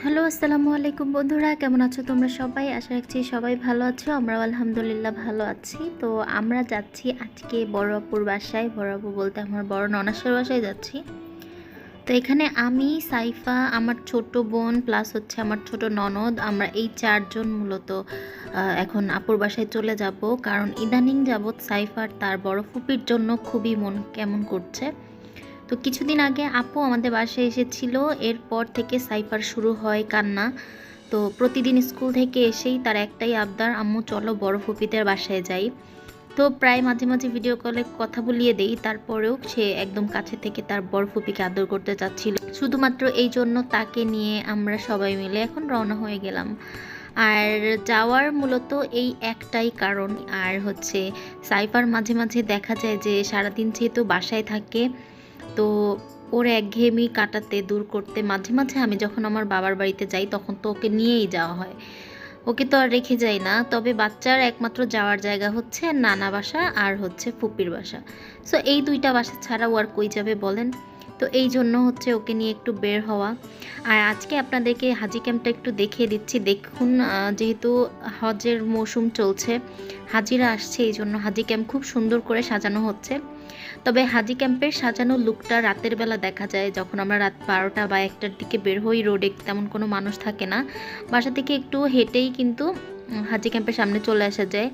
Hello, আসসালামু আলাইকুম বন্ধুরা, কেমন আছো তোমরা সবাই? আশা রাখছি সবাই ভালো আছো। আমরাও আলহামদুলিল্লাহ ভালো আছি। তো আমরা যাচ্ছি আজকে বড় আপুর বাসায়। বড় আপু বলতে আমার বড় ননাসের বাসায় যাচ্ছি। তো এখানে আমি, সাইফা, আমার ছোট বোন প্লাস হচ্ছে আমার ছোট ননদ, আমরা এই চারজন মূলত এখন আপুর বাসায় চলে যাব। কারণ ইদানিং যাবৎ সাইফার তার বড় ফুপির জন্য খুবই মন কেমন করছে। তো কিছুদিন আগে আপু আমাদের বাসায় এসেছিল, এরপর থেকে সাইফার শুরু হয় কান্না। তো প্রতিদিন স্কুল থেকে এসেই তার একটাই আবদার, আম্মু চলো বড় ফুপিদের বাসায় যাই। তো প্রায় মাঝে মাঝে ভিডিও কলে কথা বলিয়ে দেই, তারপরেও সে একদম কাছে থেকে তার বড় ফুপিকে আদর করতে চাচ্ছিল। শুধুমাত্র এই জন্য তাকে নিয়ে আমরা সবাই মিলে এখন রওনা হয়ে গেলাম। আর যাওয়ার মূলত এই একটাই কারণ। আর হচ্ছে সাইফার মাঝে মাঝে দেখা যায় যে সারাদিন যেহেতু বাসায় থাকে, তো ওর একঘেয়েমি কাটাতে দূর করতে মাঝে মাঝে আমি যখন আমার বাবার বাড়িতে যাই তখন তো ওকে নিয়েই যাওয়া হয়। ওকে তো আর রেখে যাই না। তবে বাচ্চার একমাত্র যাওয়ার জায়গা হচ্ছে নানা বাসা আর হচ্ছে ফুপির বাসা। সো এই দুইটা বাসা ছাড়া ও আর কই যাবে বলেন? তো এই জন্য হচ্ছে ওকে নিয়ে একটু বের হওয়া। আর আজকে আপনাদেরকে হাজি ক্যাম্পটা একটু দেখিয়ে দিচ্ছি। দেখুন, যেহেতু হজের মৌসুম চলছে, হাজিরা আসছে, এই জন্য হাজি ক্যাম্প খুব সুন্দর করে সাজানো হচ্ছে। তবে হাজি ক্যাম্পের সাজানো লুকটা রাতের বেলা দেখা যায়, যখন আমরা রাত 12টা বা 1টার দিকে বের হই। রোডে তেমন কোনো মানুষ থাকে না, বাসা থেকে একটু হেঁটেই কিন্তু হাজি ক্যাম্পের সামনে চলে আসা যায়।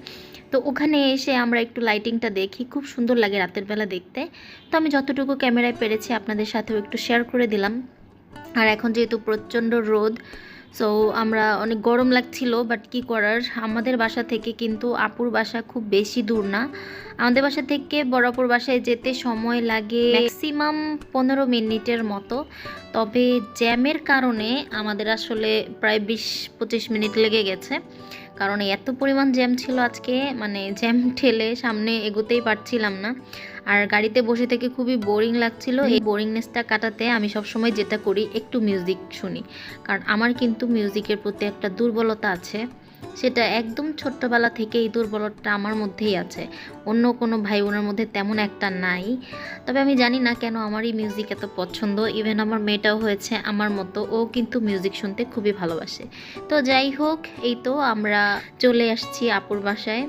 তো ওখানে এসে আমরা একটু লাইটিংটা দেখি, খুব সুন্দর লাগে রাতের বেলা দেখতে। তো আমি যতটুকু ক্যামেরায় পেরেছি আপনাদের সাথেও একটু শেয়ার করে দিলাম। আর এখন যেহেতু প্রচণ্ড রোদ, সো আমরা অনেক গরম লাগছিল, বাট কি করার, আমাদের বাসা থেকে কিন্তু আপুর বাসা খুব বেশি দূর না। আমাদের বাসা থেকে বড়পুর বাসায় যেতে সময় লাগে ম্যাক্সিমাম 15 মিনিটের মতো। তবে জ্যামের কারণে আমাদের আসলে প্রায় 20-25 মিনিট লেগে গেছে। কারণ এত পরিমাণ জ্যাম ছিল আজকে, মানে জ্যাম ঠেলে সামনে এগোতেই পারছিলাম না। আর গাড়িতে বসে থেকে খুবই বোরিং লাগছিল। এই বোরিংনেসটা কাটাতে আমি সবসময় যেটা করি, একটু মিউজিক শুনি। কারণ আমার কিন্তু মিউজিকের প্রতি একটা দুর্বলতা আছে। সেটা একদম ছোট্টবেলা থেকে এই দুর্বলতা আমার মধ্যেই আছে। অন্য কোনো ভাই বোনের মধ্যে তেমন একটা নাই। তবে আমি জানি না কেন আমার এই মিউজিক এত পছন্দ। ইভেন আমার মেয়েটাও হয়েছে আমার মতো, ও কিন্তু মিউজিক শুনতে খুবই ভালোবাসে। তো যাই হোক, এই তো আমরা চলে আসছি আপুর বাসায়।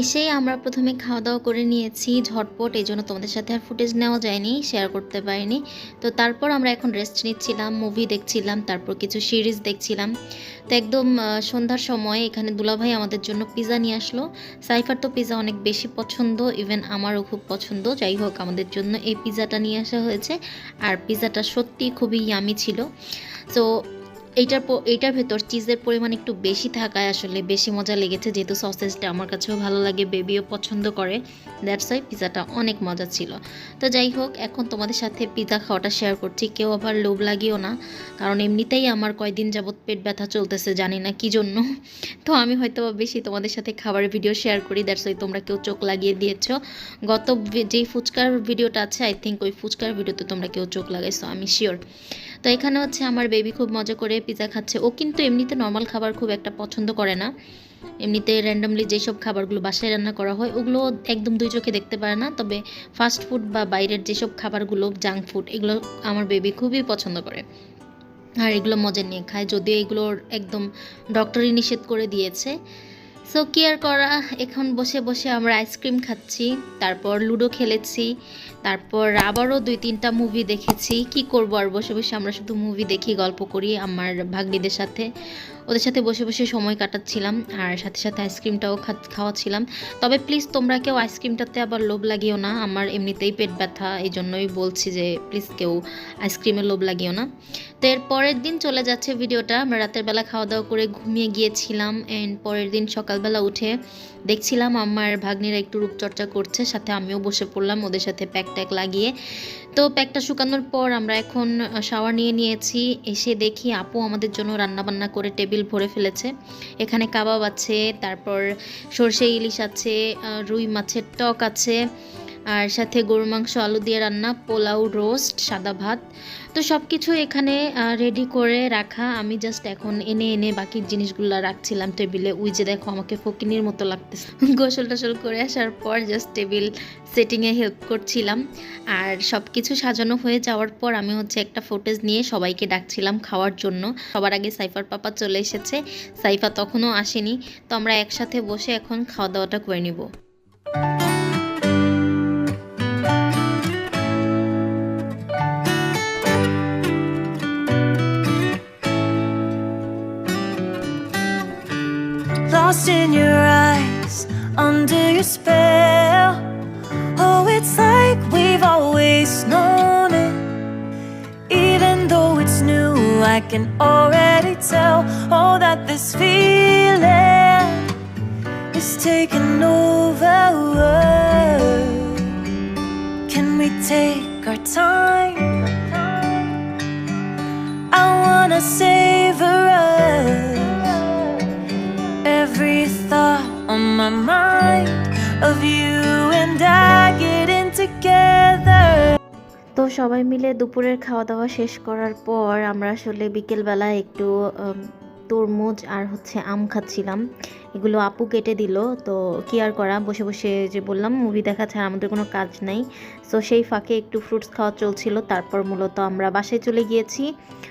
এসেই আমরা প্রথমে খাওয়া দাওয়া করে নিয়েছি ঝটপট, এই জন্য তোমাদের সাথে আর ফুটেজ নেওয়া যায়নি, শেয়ার করতে পারিনি। তো তারপর আমরা এখন রেস্ট নিচ্ছিলাম, মুভি দেখছিলাম, তারপর কিছু সিরিজ দেখছিলাম। তো একদম সন্ধ্যার সময় এখানে দুলাভাই আমাদের জন্য পিৎজা নিয়ে আসলো। সাইফার তো পিৎজা অনেক বেশি পছন্দ, ইভেন আমারও খুব পছন্দ। যাই হোক, আমাদের জন্য এই পিৎজাটা নিয়ে আসা হয়েছে। আর পিৎজাটা সত্যি খুবই ইয়ামি ছিল। তো এইটার ভেতর চিজের পরিমাণ একটু বেশি থাকায় আসলে বেশি মজা লেগেছে, যেহেতু সসেজটা আমার কাছেও ভালো লাগে, বেবিও পছন্দ করে। দ্যাটস ওয়াই পিৎজাটা অনেক মজা ছিল। তো যাই হোক, এখন তোমাদের সাথে পিৎজা খাওয়াটা শেয়ার করছি। কেউ আবার লোভ লাগিও না, কারণ এমনিতেই আমার কয়দিন যাবৎ পেট ব্যথা চলতেছে, জানি না কী জন্য। তো আমি হয়তো বেশি তোমাদের সাথে খাবারের ভিডিও শেয়ার করি, দ্যাটস ওয়াই তোমরা কেউ চোখ লাগিয়ে দিয়েছো। গত যেই ফুচকার ভিডিওটা আছে, আই থিঙ্ক ওই ফুচকার ভিডিওতে তোমরা কেউ চোখ লাগাইছো, আমি শিওর। তো এখানে হচ্ছে আমার বেবি খুব মজা করে পিৎজা খাচ্ছে। ও কিন্তু এমনিতে নর্মাল খাবার খুব একটা পছন্দ করে না। এমনিতে র্যান্ডামলি যেসব খাবারগুলো বাসায় রান্না করা হয় ওগুলো একদম দুই চোখে দেখতে পারে না। তবে ফাস্ট ফুড বা বাইরের যেসব খাবারগুলো, জাঙ্ক ফুড, এগুলো আমার বেবি খুবই পছন্দ করে। আর এগুলো মজা নিয়ে খায়, যদিও এগুলোর একদম ডক্টরই নিষেধ করে দিয়েছে। সো কি আর করা, এখন বসে বসে আমরা আইসক্রিম খাচ্ছি, তারপর লুডো খেলেছি, তারপর আবারও 2-3টা মুভি দেখেছি। কি করব আর, বসে বসে আমরা শুধু মুভি দেখি, গল্প করি আমার ভাগ্নিদের সাথে। ওদের সাথে বসে বসে সময় কাটাচ্ছিলাম, আর সাথে সাথে আইসক্রিমটাও খাওয়াচ্ছিলাম। তবে প্লিজ তোমরা কেউ আইসক্রিমটাতে আবার লোভ লাগিও না, আমার এমনিতেই পেট ব্যথা, এই জন্যই বলছি যে প্লিজ কেউ আইসক্রিমে লোভ লাগিও না। তো এর পরের দিন চলে যাচ্ছে ভিডিওটা। আমরা রাতের বেলা খাওয়া দাওয়া করে ঘুমিয়ে গিয়েছিলাম, অ্যান্ড পরের দিন সকালবেলা উঠে দেখছিলাম আমার ভাগ্নিরা একটু রূপচর্চা করছে, সাথে আমিও বসে পড়লাম ওদের সাথে প্যাক ট্যাক লাগিয়ে। তো প্যাকটা শুকানোর পর আমরা এখন শাওয়ার নিয়ে নিয়েছি। এসে দেখি আপু আমাদের জন্য রান্নাবান্না করে টেবিল ভরে ফেলেছে। এখানে কাবাব আছে, তারপর সরষে ইলিশ আছে, রুই মাছের টক আছে, আর সাথে গরুর মাংস আলু দিয়ে রান্না, পোলাও, রোস্ট, সাদা ভাত। তো সব কিছু এখানে রেডি করে রাখা। আমি জাস্ট এখন এনে এনে বাকি জিনিসগুলো রাখছিলাম টেবিলে। ওই যে দেখো আমাকে ফকিনির মতো লাগতেছে। গোসল টোসল করে আসার পর জাস্ট টেবিল সেটিংয়ে হেল্প করছিলাম। আর সব কিছু সাজানো হয়ে যাওয়ার পর আমি হচ্ছে একটা ফুটেজ নিয়ে সবাইকে ডাকছিলাম খাওয়ার জন্য। সবার আগে সাইফার পাপা চলে এসেছে, সাইফা তখনও আসেনি। তো আমরা একসাথে বসে এখন খাওয়া দাওয়াটা করে নিব। Lost in your eyes, under your spell. Oh, it's like we've always known it. Even though it's new, I can already tell. Oh, that this feeling is taking over. Can we take our time? I wanna savor us. Every thought on my mind of you and I getting together. তো সবাই মিলে দুপুরের খাওয়া দাওয়া শেষ করার পর আমরা আসলে বিকেলবেলা একটু তরমুজ আর হচ্ছে আম খাচ্ছিলাম। এগুলো আপু কেটে দিল। তো কি আর করা, বসে বসে যে বললাম মুভি দেখা ছাড়া আমাদের কোনো কাজ নাই। সো সেই ফাঁকে একটু ফ্রুটস খাওয়া চলছিল। তারপর মূলত আমরা বাসায় চলে গিয়েছি।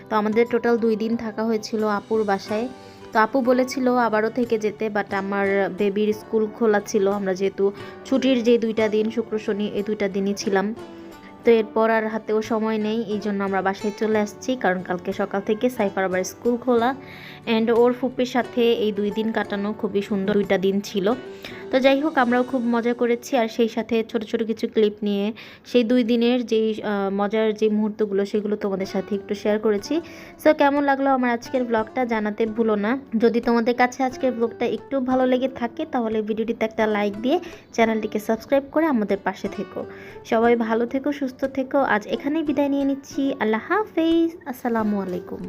তো আমাদের টোটাল 2 দিন থাকা হয়েছিল আপুর বাসায়। তো আপু বলেছিল আবারও থেকে যেতে, বাট আমার বেবির স্কুল খোলা ছিল। আমরা যেহেতু ছুটির যে 2টা দিন শুক্র শনি, এই 2টা দিনই ছিলাম। তো এরপর আর হাতেও সময় নেই, এই জন্য আমরা বাসায় চলে আসছি। কারণ কালকে সকাল থেকে সাইফার আবার স্কুল খোলা, অ্যান্ড ওর ফুপির সাথে এই 2 দিন কাটানো খুবই সুন্দর 2টা দিন ছিল। তো যাই হোক, আমরাও খুব মজা করেছি। আর সেই সাথে ছোট ছোট কিছু ক্লিপ নিয়ে সেই 2 দিনের যেই মজার যে মুহূর্তগুলো সেগুলো তোমাদের সাথে একটু শেয়ার করেছি। সো কেমন লাগলো আমার আজকের ব্লগটা জানাতে ভুলো না। যদি তোমাদের কাছে আজকের ব্লগটা একটু ভালো লেগে থাকে তাহলে ভিডিওটিতে একটা লাইক দিয়ে চ্যানেলটিকে সাবস্ক্রাইব করে আমাদের পাশে থেকো। সবাই ভালো থেকো, সুস্থ থেকো। আজ এখানেই বিদায় নিয়ে নিচ্ছি। আল্লাহ হাফেজ, আসসালামু আলাইকুম।